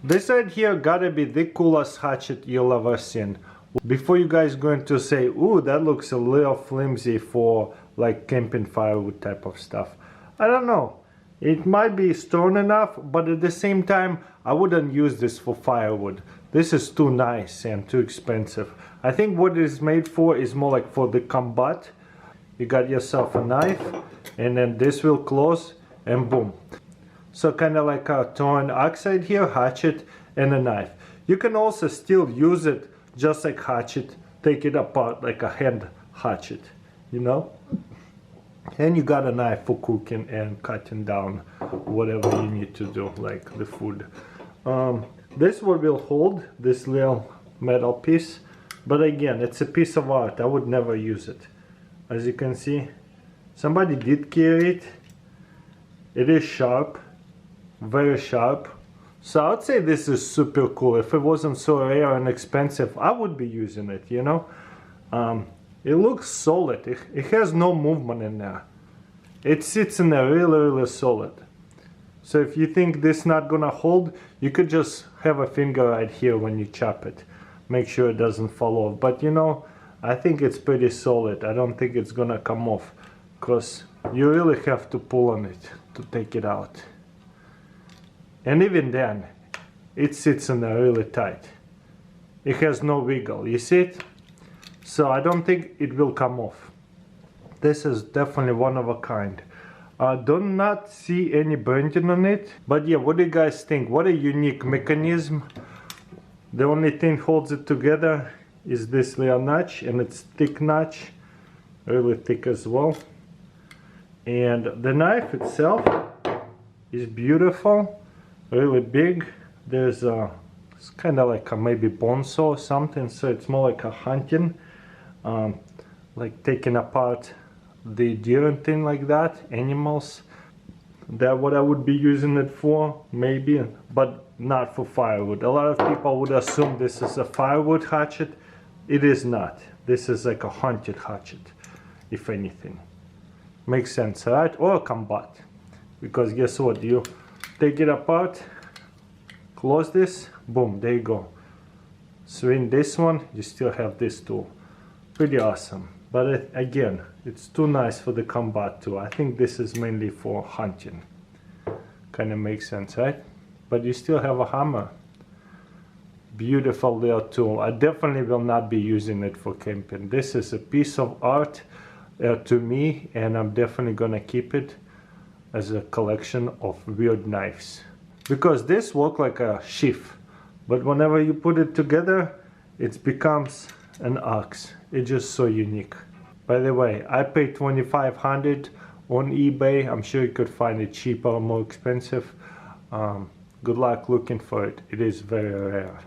This right here gotta be the coolest hatchet you'll ever seen. Before you guys going to say, ooh, that looks a little flimsy for like camping firewood type of stuff. I don't know. It might be strong enough, but at the same time, I wouldn't use this for firewood. This is too nice and too expensive. I think what it is made for is more like for the combat. You got yourself a knife, and then this will close, and boom. So kind of like a torn oxide here, hatchet, and a knife. You can also still use it just like hatchet, take it apart like a hand hatchet, you know? And you got a knife for cooking and cutting down whatever you need to do, like the food. This one will hold this little metal piece, but again, it's a piece of art. I would never use it. As you can see, somebody did carry it. It is sharp, very sharp. So I'd say this is super cool. If it wasn't so rare and expensive, I would be using it, you know? It looks solid. It has no movement in there. It sits in there really solid. So if you think this is not gonna hold, you could just have a finger right here when you chop it. Make sure it doesn't fall off. But you know, I think it's pretty solid. I don't think it's gonna come off, because you really have to pull on it to take it out. And even then, it sits in there really tight. It has no wiggle, you see it? So I don't think it will come off. This is definitely one of a kind. Do not see any bending on it. But yeah, what do you guys think? What a unique mechanism. The only thing holds it together is this little notch, and it's thick notch, really thick as well. And the knife itself is beautiful, really big. There's it's kind of like a maybe bone saw or something, so it's more like a hunting, like taking apart the deer and thing like that, animals. That's what I would be using it for, maybe, but not for firewood. A lot of people would assume this is a firewood hatchet. It is not. This is like a hunted hatchet, if anything. Makes sense, right? Or a combat. Because guess what? You take it apart, close this, boom, there you go. Swing this one, you still have this tool. Pretty awesome. But again, it's too nice for the combat too. I think this is mainly for hunting. Kind of makes sense, right? But you still have a hammer. Beautiful little tool. I definitely will not be using it for camping. This is a piece of art to me, and I'm definitely gonna keep it as a collection of weird knives. Because this works like a sheath, but whenever you put it together, it becomes an axe. It's just so unique. By the way, I paid $2,500 on eBay. I'm sure you could find it cheaper or more expensive. Good luck looking for it. It is very rare.